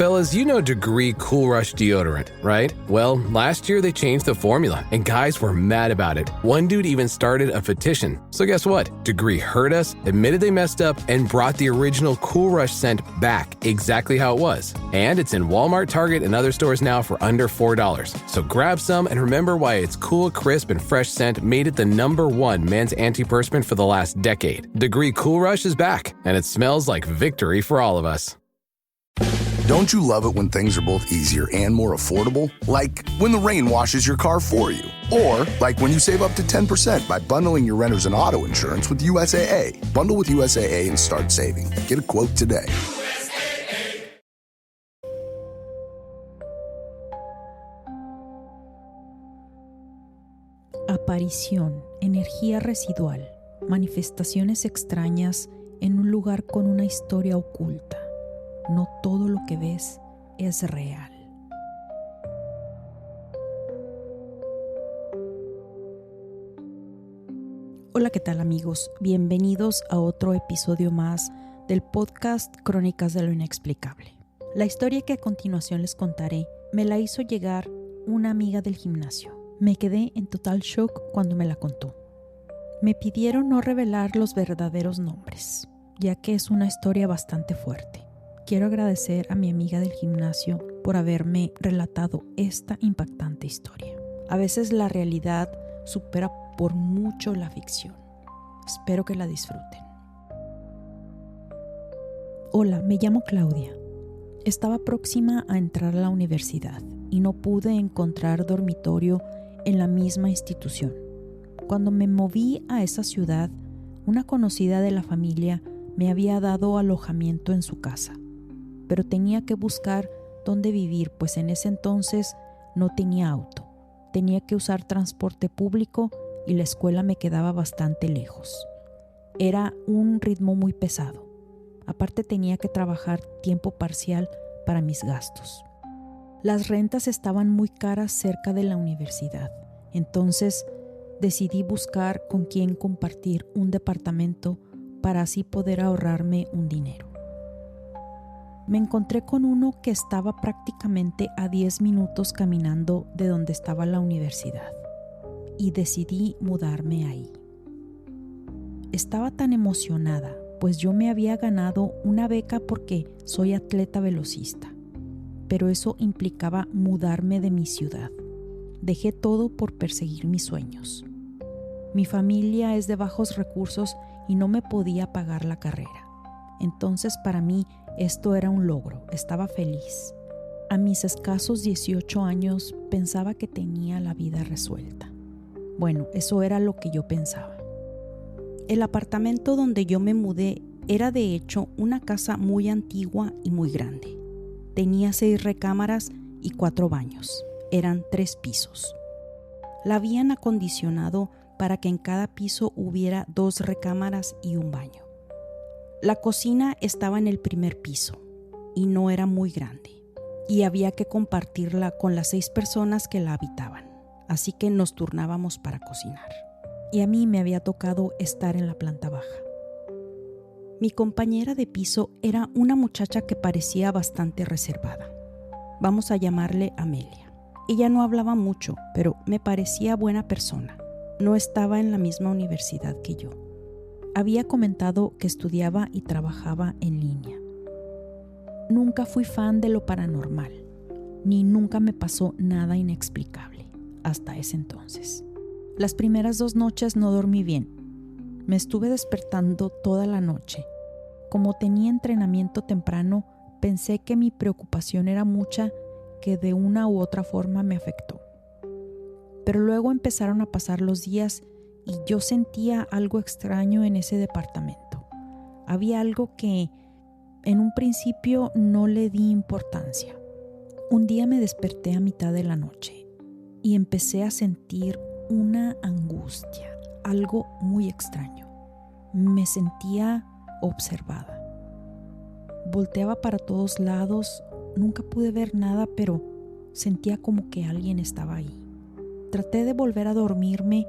Fellas, you know Degree Cool Rush deodorant, right? Well, last year they changed the formula, and guys were mad about it. One dude even started a petition. So guess what? Degree heard us, admitted they messed up, and brought the original Cool Rush scent back exactly how it was. And it's in Walmart, Target, and other stores now for under $4. So grab some and remember why its cool, crisp, and fresh scent made it the #1 men's antiperspirant for the last decade. Degree Cool Rush is back, and it smells like victory for all of us. Don't you love it when things are both easier and more affordable? Like when the rain washes your car for you. Or like when you save up to 10% by bundling your renters and auto insurance with USAA. Bundle with USAA and start saving. Get a quote today. Aparición, energía residual, manifestaciones extrañas en un lugar con una historia oculta. No todo lo que ves es real. Hola, ¿qué tal amigos? Bienvenidos a otro episodio más del podcast Crónicas de lo Inexplicable. La historia que a continuación les contaré me la hizo llegar una amiga del gimnasio. Me quedé en total shock cuando me la contó. Me pidieron no revelar los verdaderos nombres, ya que es una historia bastante fuerte. Quiero agradecer a mi amiga del gimnasio por haberme relatado esta impactante historia. A veces la realidad supera por mucho la ficción. Espero que la disfruten. Hola, me llamo Claudia. Estaba próxima a entrar a la universidad y no pude encontrar dormitorio en la misma institución. Cuando me moví a esa ciudad, una conocida de la familia me había dado alojamiento en su casa, pero tenía que buscar dónde vivir, pues en ese entonces no tenía auto. Tenía que usar transporte público y la escuela me quedaba bastante lejos. Era un ritmo muy pesado. Aparte tenía que trabajar tiempo parcial para mis gastos. Las rentas estaban muy caras cerca de la universidad, entonces decidí buscar con quién compartir un departamento para así poder ahorrarme un dinero. Me encontré con uno que estaba prácticamente a 10 minutos caminando de donde estaba la universidad y decidí mudarme ahí. Estaba tan emocionada, pues yo me había ganado una beca porque soy atleta velocista, pero eso implicaba mudarme de mi ciudad. Dejé todo por perseguir mis sueños. Mi familia es de bajos recursos y no me podía pagar la carrera. Entonces para mí esto era un logro, estaba feliz. A mis escasos 18 años pensaba que tenía la vida resuelta. Bueno, eso era lo que yo pensaba. El apartamento donde yo me mudé era de hecho una casa muy antigua y muy grande. Tenía 6 recámaras y 4 baños. Eran 3 pisos. La habían acondicionado para que en cada piso hubiera 2 recámaras y un baño. La cocina estaba en el primer piso y no era muy grande y había que compartirla con las 6 personas que la habitaban, así que nos turnábamos para cocinar. Y a mí me había tocado estar en la planta baja. Mi compañera de piso era una muchacha que parecía bastante reservada. Vamos a llamarle Amelia. Ella no hablaba mucho, pero me parecía buena persona. No estaba en la misma universidad que yo. Había comentado que estudiaba y trabajaba en línea. Nunca fui fan de lo paranormal, ni nunca me pasó nada inexplicable hasta ese entonces. Las primeras 2 noches no dormí bien. Me estuve despertando toda la noche. Como tenía entrenamiento temprano, pensé que mi preocupación era mucha, que de una u otra forma me afectó. Pero luego empezaron a pasar los días y yo sentía algo extraño en ese departamento. Había algo que en un principio no le di importancia. Un día me desperté a mitad de la noche y empecé a sentir una angustia, algo muy extraño. Me sentía observada. Volteaba para todos lados, nunca pude ver nada, pero sentía como que alguien estaba ahí. Traté de volver a dormirme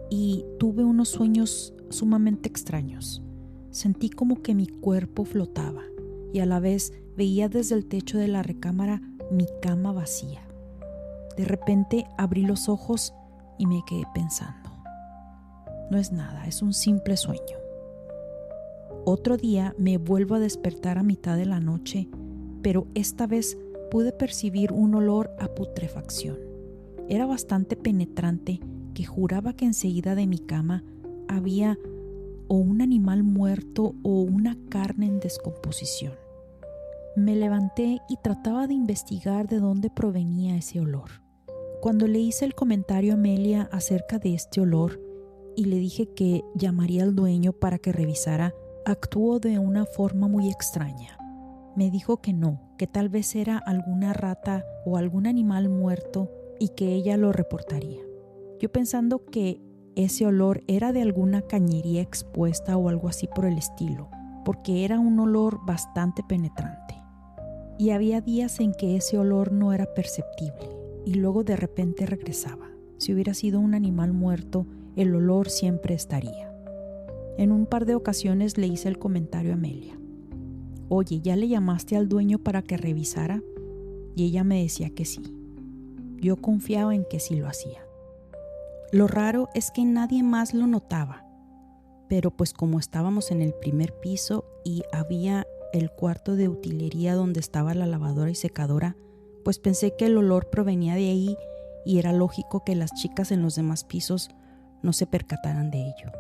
y tuve unos sueños sumamente extraños. Sentí como que mi cuerpo flotaba y a la vez veía desde el techo de la recámara mi cama vacía. De repente abrí los ojos y me quedé pensando. No es nada, es un simple sueño. Otro día me vuelvo a despertar a mitad de la noche, pero esta vez pude percibir un olor a putrefacción. Era bastante penetrante que juraba que enseguida de mi cama había o un animal muerto o una carne en descomposición. Me levanté y trataba de investigar de dónde provenía ese olor. Cuando le hice el comentario a Amelia acerca de este olor y le dije que llamaría al dueño para que revisara, actuó de una forma muy extraña. Me dijo que no, que tal vez era alguna rata o algún animal muerto y que ella lo reportaría. Yo pensando que ese olor era de alguna cañería expuesta o algo así por el estilo, porque era un olor bastante penetrante. Y había días en que ese olor no era perceptible y luego de repente regresaba. Si hubiera sido un animal muerto, el olor siempre estaría. En un par de ocasiones le hice el comentario a Amelia. Oye, ¿ya le llamaste al dueño para que revisara? Y ella me decía que sí. Yo confiaba en que sí lo hacía. Lo raro es que nadie más lo notaba, pero pues como estábamos en el primer piso y había el cuarto de utilería donde estaba la lavadora y secadora, pues pensé que el olor provenía de ahí y era lógico que las chicas en los demás pisos no se percataran de ello.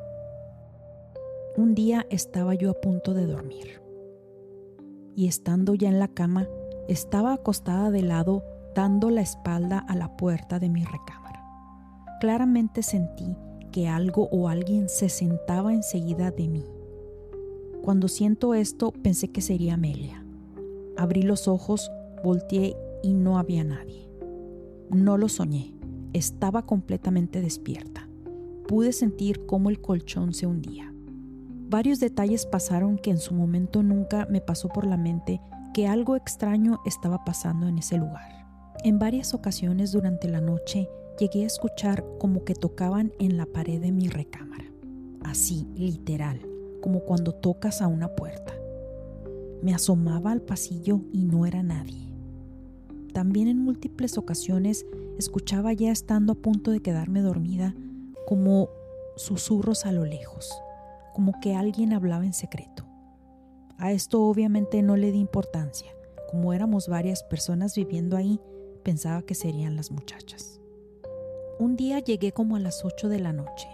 Un día estaba yo a punto de dormir y estando ya en la cama, estaba acostada de lado dando la espalda a la puerta de mi recámara. Claramente sentí que algo o alguien se sentaba enseguida de mí. Cuando siento esto, pensé que sería Amelia. Abrí los ojos, volteé y no había nadie. No lo soñé, estaba completamente despierta. Pude sentir cómo el colchón se hundía. Varios detalles pasaron que en su momento nunca me pasó por la mente que algo extraño estaba pasando en ese lugar. En varias ocasiones durante la noche llegué a escuchar como que tocaban en la pared de mi recámara. Así, literal, como cuando tocas a una puerta. Me asomaba al pasillo y no era nadie. También en múltiples ocasiones escuchaba ya estando a punto de quedarme dormida como susurros a lo lejos, como que alguien hablaba en secreto. A esto obviamente no le di importancia. Como éramos varias personas viviendo ahí, pensaba que serían las muchachas. Un día llegué como a las 8 de la noche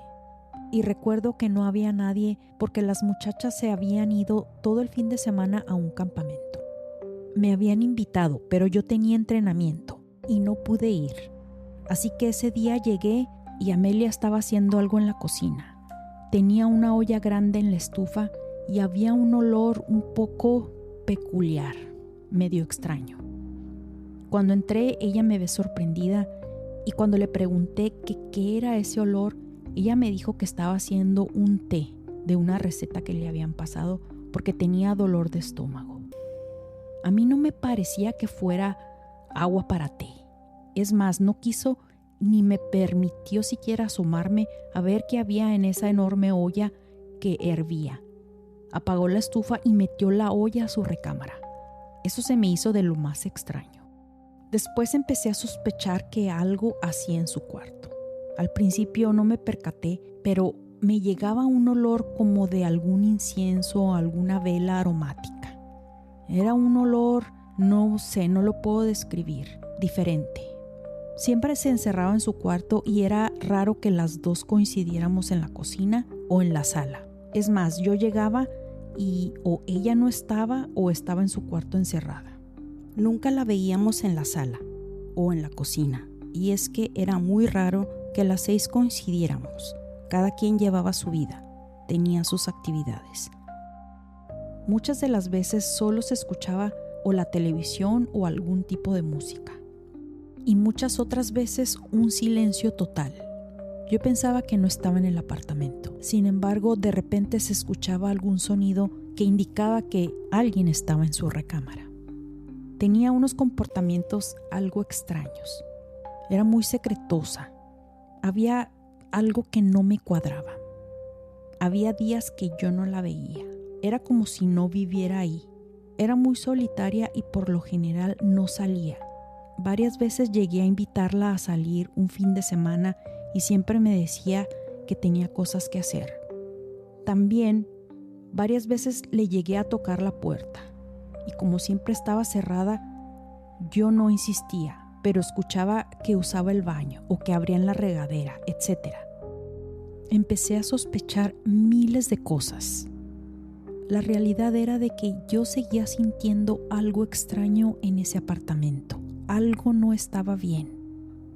y recuerdo que no había nadie porque las muchachas se habían ido todo el fin de semana a un campamento. Me habían invitado, pero yo tenía entrenamiento y no pude ir. Así que ese día llegué y Amelia estaba haciendo algo en la cocina. Tenía una olla grande en la estufa y había un olor un poco peculiar, medio extraño. Cuando entré, ella me ve sorprendida y cuando le pregunté qué era ese olor, ella me dijo que estaba haciendo un té de una receta que le habían pasado porque tenía dolor de estómago. A mí no me parecía que fuera agua para té. Es más, no quiso ni me permitió siquiera asomarme a ver qué había en esa enorme olla que hervía. Apagó la estufa y metió la olla a su recámara. Eso se me hizo de lo más extraño. Después empecé a sospechar que algo hacía en su cuarto. Al principio no me percaté, pero me llegaba un olor como de algún incienso o alguna vela aromática. Era un olor, no lo puedo describir, diferente. Siempre se encerraba en su cuarto y era raro que las dos coincidiéramos en la cocina o en la sala. Es más, yo llegaba y o ella no estaba o estaba en su cuarto encerrada. Nunca la veíamos en la sala o en la cocina, y es que era muy raro que las 6 coincidiéramos. Cada quien llevaba su vida, tenía sus actividades. Muchas de las veces solo se escuchaba o la televisión o algún tipo de música. Y muchas otras veces un silencio total. Yo pensaba que no estaba en el apartamento. Sin embargo, de repente se escuchaba algún sonido que indicaba que alguien estaba en su recámara. Tenía unos comportamientos algo extraños. Era muy secretosa. Había algo que no me cuadraba. Había días que yo no la veía. Era como si no viviera ahí. Era muy solitaria y por lo general no salía. Varias veces llegué a invitarla a salir un fin de semana y siempre me decía que tenía cosas que hacer. También varias veces le llegué a tocar la puerta y como siempre estaba cerrada, yo no insistía, pero escuchaba que usaba el baño o que abrían la regadera, etc. Empecé a sospechar miles de cosas. La realidad era de que yo seguía sintiendo algo extraño en ese apartamento. Algo no estaba bien.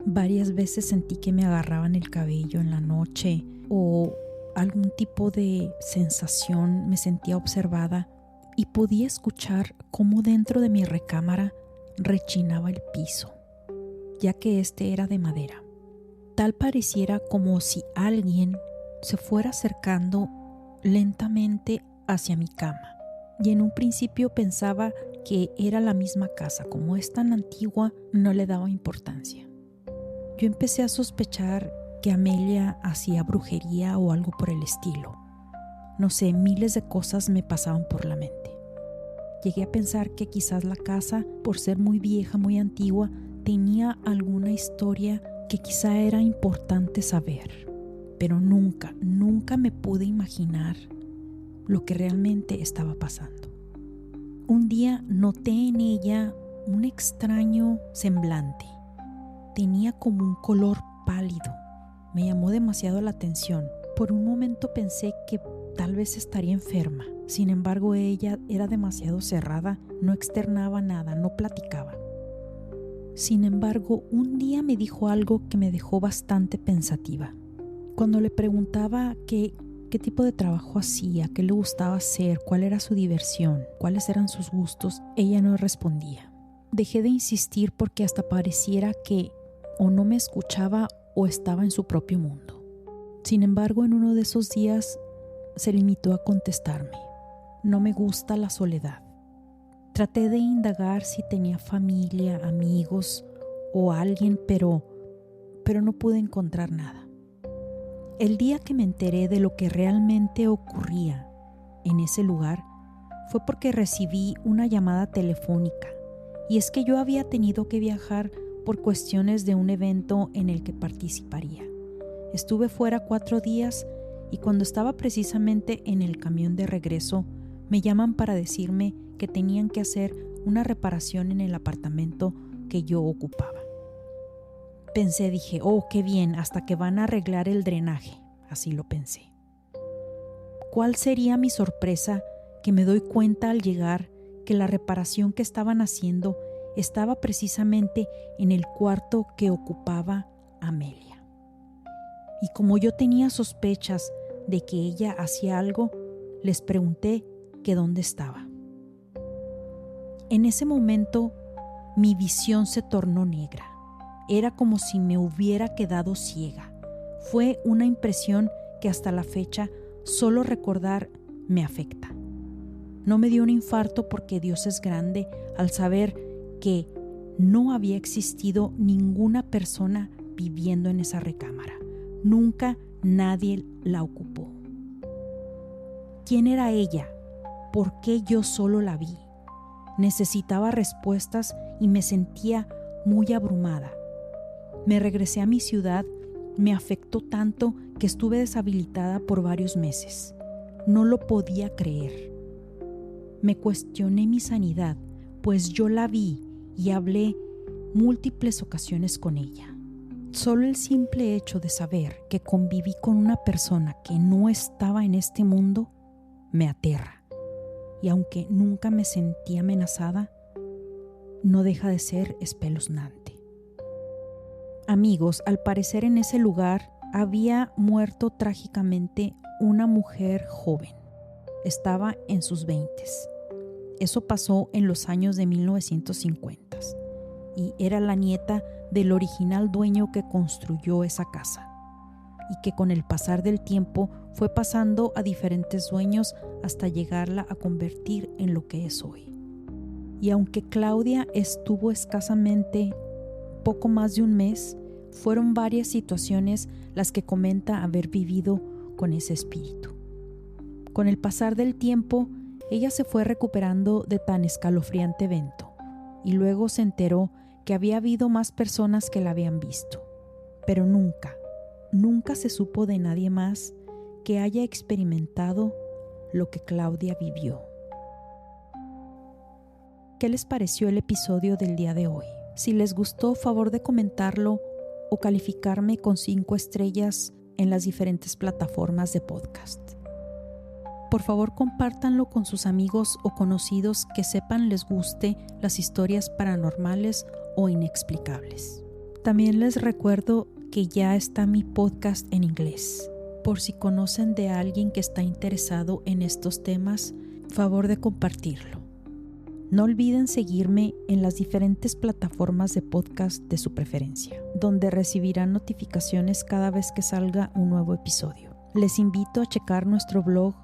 Varias veces sentí que me agarraban el cabello en la noche o algún tipo de sensación, me sentía observada y podía escuchar cómo dentro de mi recámara rechinaba el piso, ya que este era de madera. Tal pareciera como si alguien se fuera acercando lentamente hacia mi cama. Y en un principio pensaba que era la misma casa. Como es tan antigua, no le daba importancia. Yo empecé a sospechar que Amelia hacía brujería o algo por el estilo. No sé, miles de cosas me pasaban por la mente. Llegué a pensar que quizás la casa, por ser muy vieja, muy antigua, tenía alguna historia que quizá era importante saber. Pero nunca me pude imaginar lo que realmente estaba pasando. Un día noté en ella un extraño semblante. Tenía como un color pálido. Me llamó demasiado la atención. Por un momento pensé que tal vez estaría enferma. Sin embargo, ella era demasiado cerrada, no externaba nada, no platicaba. Sin embargo, un día me dijo algo que me dejó bastante pensativa. Cuando le preguntaba qué tipo de trabajo hacía, qué le gustaba hacer, cuál era su diversión, cuáles eran sus gustos, ella no respondía. Dejé de insistir porque hasta pareciera que o no me escuchaba o estaba en su propio mundo. Sin embargo, en uno de esos días se limitó a contestarme: no me gusta la soledad. Traté de indagar si tenía familia, amigos o alguien, pero no pude encontrar nada. El día que me enteré de lo que realmente ocurría en ese lugar fue porque recibí una llamada telefónica, y es que yo había tenido que viajar por cuestiones de un evento en el que participaría. Estuve fuera 4 días y cuando estaba precisamente en el camión de regreso, me llaman para decirme que tenían que hacer una reparación en el apartamento que yo ocupaba. Dije, oh, qué bien, hasta que van a arreglar el drenaje, así lo pensé. ¿Cuál sería mi sorpresa que me doy cuenta al llegar que la reparación que estaban haciendo estaba precisamente en el cuarto que ocupaba Amelia? Y como yo tenía sospechas de que ella hacía algo, les pregunté que dónde estaba. En ese momento, mi visión se tornó negra. Era como si me hubiera quedado ciega. Fue una impresión que hasta la fecha solo recordar me afecta. No me dio un infarto porque Dios es grande al saber que no había existido ninguna persona viviendo en esa recámara. Nunca nadie la ocupó. ¿Quién era ella? ¿Por qué yo solo la vi? Necesitaba respuestas y me sentía muy abrumada. Me regresé a mi ciudad, me afectó tanto que estuve deshabilitada por varios meses. No lo podía creer. Me cuestioné mi sanidad, pues yo la vi y hablé múltiples ocasiones con ella. Solo el simple hecho de saber que conviví con una persona que no estaba en este mundo me aterra. Y aunque nunca me sentí amenazada, no deja de ser espeluznante. Amigos, al parecer en ese lugar había muerto trágicamente una mujer joven. Estaba en sus 20s. Eso pasó en los años de 1950 y era la nieta del original dueño que construyó esa casa y que con el pasar del tiempo fue pasando a diferentes dueños hasta llegarla a convertir en lo que es hoy. Y aunque Claudia estuvo escasamente poco más de un mes, fueron varias situaciones las que comenta haber vivido con ese espíritu. Con el pasar del tiempo, Ella se fue recuperando de tan escalofriante evento y luego se enteró que había habido más personas que la habían visto, pero nunca se supo de nadie más que haya experimentado lo que Claudia vivió. ¿Qué les pareció el episodio del día de hoy? Si les gustó, favor de comentarlo o calificarme con 5 estrellas en las diferentes plataformas de podcast. Por favor, compártanlo con sus amigos o conocidos que sepan les guste las historias paranormales o inexplicables. También les recuerdo que ya está mi podcast en inglés. Por si conocen de alguien que está interesado en estos temas, favor de compartirlo. No olviden seguirme en las diferentes plataformas de podcast de su preferencia, donde recibirán notificaciones cada vez que salga un nuevo episodio. Les invito a checar nuestro blog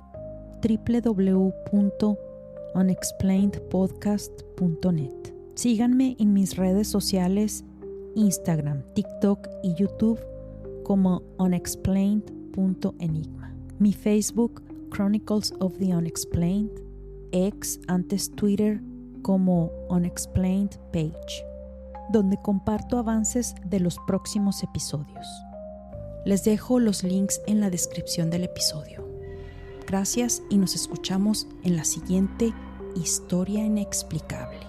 www.unexplainedpodcast.net. Síganme en mis redes sociales, Instagram, TikTok y YouTube como unexplained.enigma. Mi Facebook, Chronicles of the Unexplained, ex antes Twitter como Unexplained Page, donde comparto avances de los próximos episodios. Les dejo los links en la descripción del episodio. Gracias y nos escuchamos en la siguiente historia inexplicable.